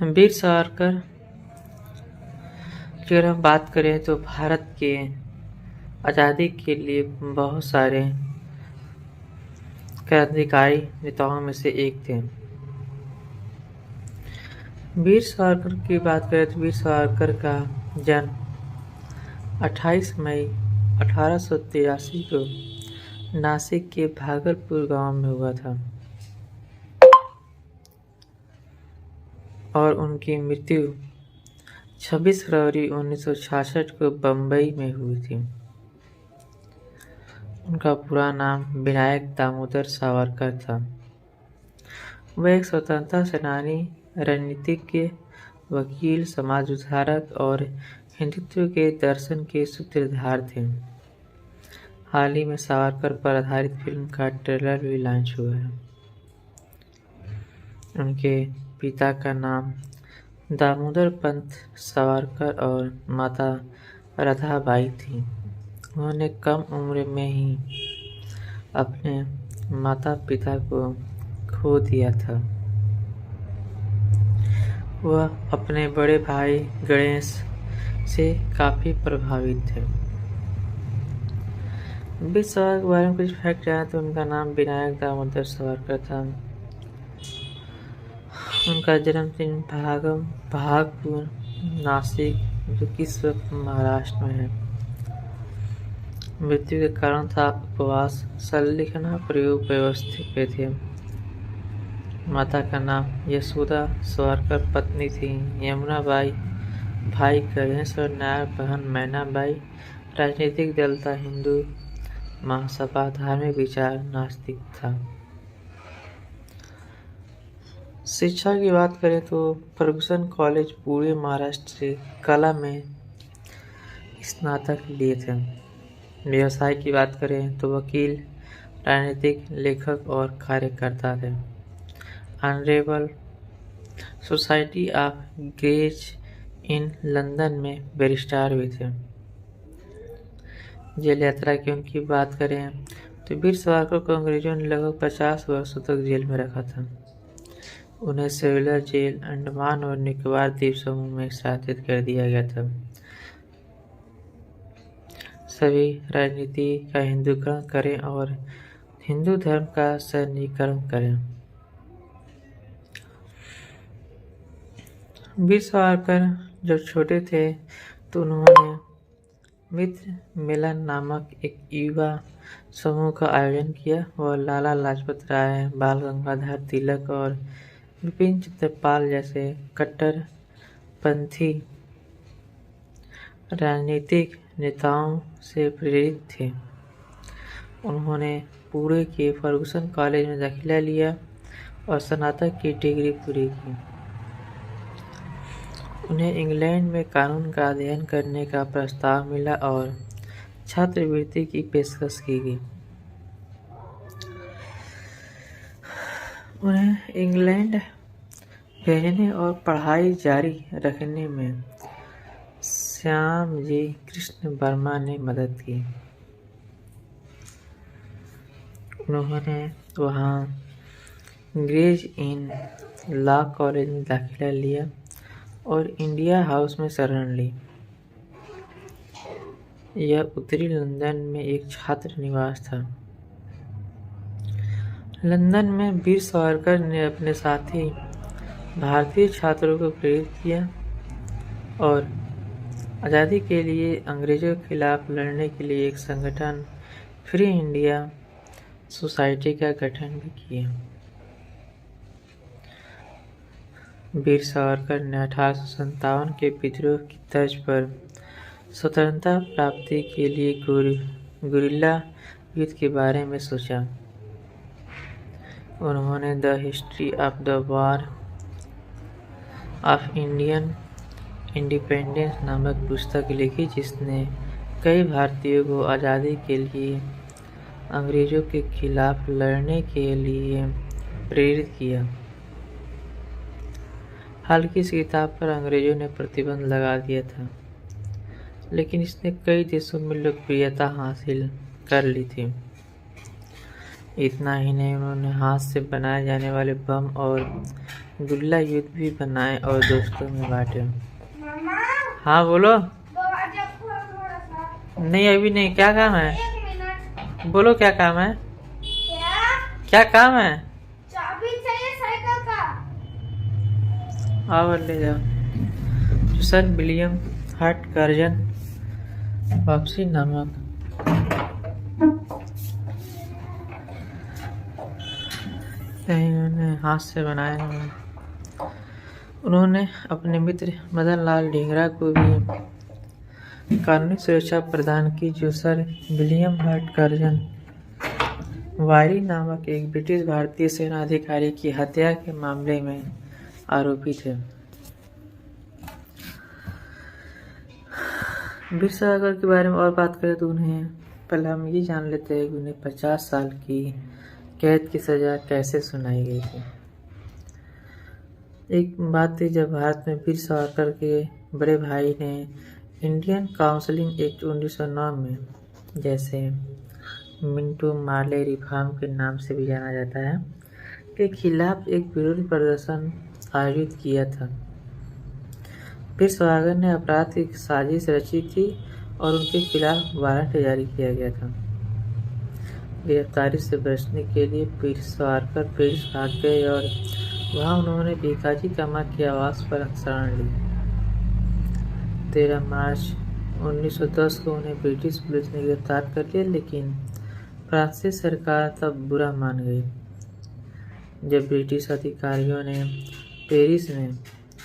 वीर सावरकर की अगर हम बात करें तो भारत के आज़ादी के लिए बहुत सारे क्रांतिकारी नेताओं में से एक थे। वीर सावरकर की बात करें तो वीर सावरकर का जन्म 28 मई 1883 को नासिक के भागलपुर गांव में हुआ था और उनकी मृत्यु 26 फरवरी 1966 को बम्बई में हुई थी। उनका पूरा नाम विनायक दामोदर सावरकर था। वह एक स्वतंत्रता सेनानी, रणनीतिज्ञ, वकील, समाज सुधारक और हिंदुत्व के दर्शन के सूत्रधार थे। हाल ही में सावरकर पर आधारित फिल्म का ट्रेलर भी लॉन्च हुआ है। उनके पिता का नाम दामोदर पंत सावरकर और माता राधाबाई थी। उन्होंने कम उम्र में ही अपने माता पिता को खो दिया था। वह अपने बड़े भाई गणेश से काफ़ी प्रभावित थे। वीर सावरकर के बारे में कुछ फैक्ट जाने तो उनका नाम विनायक दामोदर सावरकर था। उनका जन्मदिन भागपुर, नासिक, जो कि इस वक्त महाराष्ट्र में है। मृत्यु के कारण था उपवास, संलिखना प्रयोग व्यवस्थित पे थे। माता का नाम यशोदा सावरकर, पत्नी थी यमुनाबाई, भाई गणेश और नायर, बहन मैनाबाई। राजनीतिक दल था हिंदू महासभा, धार्मिक विचार नास्तिक था। शिक्षा की बात करें तो फर्गुसन कॉलेज पुणे महाराष्ट्र से कला में स्नातक लिए थे। व्यवसाय की बात करें तो वकील, राजनीतिक, लेखक और कार्यकर्ता थे। Honourable society of gray's inn London में बैरिस्टर भी थे। जेल यात्रा की उनकी बात करें तो वीर सावरकर को अंग्रेजों ने लगभग 50 वर्षों तक जेल में रखा था। उन्हें सेलुलर जेल, अंडमान और निकोबार द्वीप समूह में स्थानांतरित कर दिया गया था। सभी राजनीति का हिंदूकरण करें और हिंदू धर्म का सैनिकीकरण करें। वीर सावरकर जब छोटे थे तो उन्होंने मित्र मिलन नामक एक युवा समूह का आयोजन किया। वह लाला लाजपत राय, बाल गंगाधर तिलक और बिपिन चंद्रपाल जैसे कट्टरपंथी राजनीतिक नेताओं से प्रेरित थे। उन्होंने पुणे के फर्गुसन कॉलेज में दाखिला लिया और स्नातक की डिग्री पूरी की। उन्हें इंग्लैंड में कानून का अध्ययन करने का प्रस्ताव मिला और छात्रवृत्ति की पेशकश की गई। उन्हें इंग्लैंड भेजने और पढ़ाई जारी रखने में श्यामजी कृष्ण वर्मा ने मदद की। उन्होंने वहाँ ग्रेज इन लॉ कॉलेज में दाखिला लिया और इंडिया हाउस में शरण ली। यह उत्तरी लंदन में एक छात्र निवास था। लंदन में वीर सावरकर ने अपने साथी भारतीय छात्रों को प्रेरित किया और आज़ादी के लिए अंग्रेजों के खिलाफ लड़ने के लिए एक संगठन फ्री इंडिया सोसाइटी का गठन भी किया। वीर सावरकर ने 1857 के विद्रोह की तर्ज पर स्वतंत्रता प्राप्ति के लिए गुरिल्ला युद्ध के बारे में सोचा। उन्होंने the history of the war of Indian independence नामक पुस्तक लिखी, जिसने कई भारतीयों को आज़ादी के लिए अंग्रेजों के खिलाफ लड़ने के लिए प्रेरित किया। हालांकि इस किताब पर अंग्रेजों ने प्रतिबंध लगा दिया था, लेकिन इसने कई देशों में लोकप्रियता हासिल कर ली थी। इतना ही नहीं, उन्होंने हाथ से बनाए जाने वाले बम और गुल्ला युद्ध भी बनाए और दोस्तों में बांटे। हाँ बोलो। नहीं अभी नहीं, क्या काम है? बोलो क्या काम है? क्या काम है? चाबी चाहिए साइकिल का। आओ ले जाओ। सर विलियम हार्ट कार्जन वापसी नामक उन्होंने हाथ से बनाया है। उन्होंने अपने मित्र मदन लाल ढींगरा को भी कानूनी सुरक्षा प्रदान की, जो सर विलियम हार्ट कार्जन वायरी नामक एक ब्रिटिश भारतीय सेना अधिकारी की हत्या के मामले में आरोपी थे। वीर सावरकर के बारे में और बात करें तो उन्हें पहले हम ये जान लेते हैं कि उन्हें 50 साल की कैद की सजा कैसे सुनाई गई थी। एक बात थी, जब भारत में वीर सावरकर के बड़े भाई ने इंडियन काउंसिलिंग एक्ट 1909 में, जैसे मिंटो मार्ले रिफॉर्म के नाम से भी जाना जाता है, के खिलाफ एक विरोध प्रदर्शन आयोजित किया था। वीर सावरकर ने अपराध की साजिश रची थी और उनके खिलाफ वारंट जारी किया गया था। गिरफ्तारी से बचने के लिए वीर सावरकर पेरिस भाग गए और वहां उन्होंने भिखाजी कामा के आवास पर शरण ली। 13 मार्च 1910 को उन्हें ब्रिटिश पुलिस ने गिरफ्तार कर लिया, लेकिन फ्रांसीसी सरकार तब बुरा मान गई। जब ब्रिटिश अधिकारियों ने पेरिस में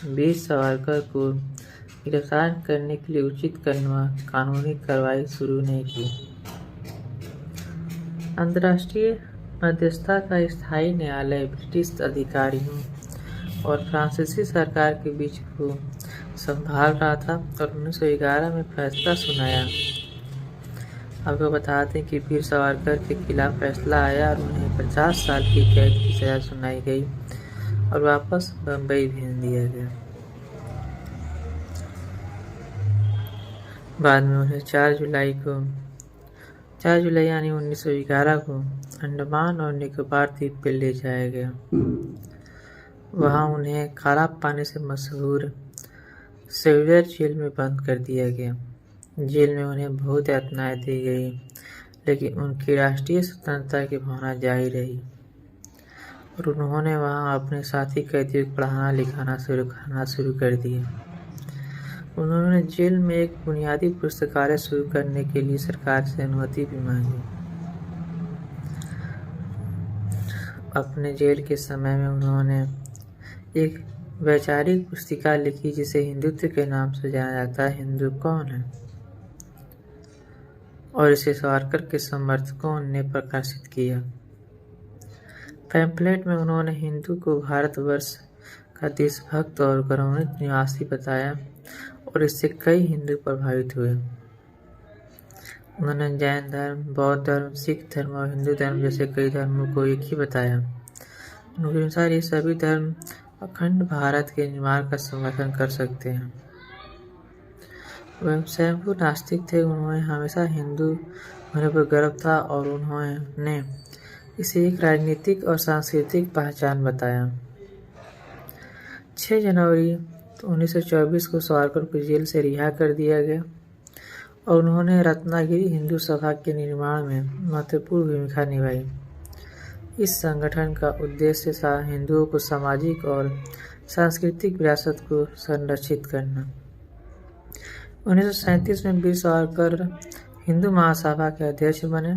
वीर सावरकर को गिरफ्तार करने के लिए उचित कानूनी कार्रवाई शुरू नहीं की। अंतर्राष्ट्रीय मध्यस्थता का स्थायी न्यायालय ब्रिटिश अधिकारियों और फ्रांसीसी सरकार के बीच को संभाल रहा था और 1911 में फैसला सुनाया। आपको बताते हैं कि वीर सावरकर के खिलाफ फैसला आया और उन्हें 50 साल की कैद की सजा सुनाई गई और वापस बम्बई भेज दिया गया। बाद में उन्हें 4 जुलाई यानी 1911 को अंडमान और निकोबार द्वीप पर ले जाया गया। वहां उन्हें काला पानी से मशहूर सेल्युलर जेल में बंद कर दिया गया। जेल में उन्हें बहुत यातनाएं दी गई, लेकिन उनकी राष्ट्रीय स्वतंत्रता की भावना जारी रही और उन्होंने वहां अपने साथी कैदियों को पढ़ाना लिखाना शुरू कर दिया। उन्होंने जेल में एक बुनियादी पुस्तकालय शुरू करने के लिए सरकार से अनुमति भी मांगी। अपने जेल के समय में उन्होंने एक वैचारिक पुस्तिका लिखी जिसे हिंदुत्व के नाम से जाना जाता है, हिंदू कौन है, और इसे सावरकर के समर्थकों ने प्रकाशित किया। पैम्फलेट में उन्होंने हिंदू को भारतवर्ष का देशभक्त और गौरवान्वित निवासी बताया और इससे कई हिंदू प्रभावित हुए। उन्होंने जैन धर्म, बौद्ध धर्म, सिख धर्म और हिंदू धर्म जैसे कई धर्मों को एक ही बताया। उनके अनुसार ये सभी धर्म अखंड भारत के निर्माण का समर्थन कर सकते हैं। वह स्वयं नास्तिक थे। उन्होंने हमेशा हिंदू होने पर गर्व था और उन्होंने इसे एक राजनीतिक और सांस्कृतिक पहचान बताया। 6 जनवरी 1924 को सावरकर को जेल से रिहा कर दिया गया और उन्होंने रत्नागिरी हिंदू सभा के निर्माण में महत्वपूर्ण भूमिका निभाई। इस संगठन का उद्देश्य हिंदुओं को सामाजिक और सांस्कृतिक विरासत को संरक्षित करना। 1937 में वीर सावरकर हिंदू महासभा के अध्यक्ष बने।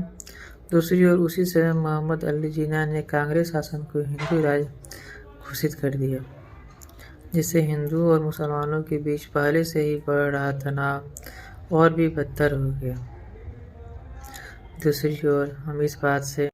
दूसरी ओर उसी समय मोहम्मद अली जिन्ना ने कांग्रेस शासन को हिंदू राज घोषित कर दिया, जिससे हिंदुओं और मुसलमानों के बीच पहले से ही बढ़ रहा तनाव और भी बदतर हो गया। दूसरी ओर हम इस बात से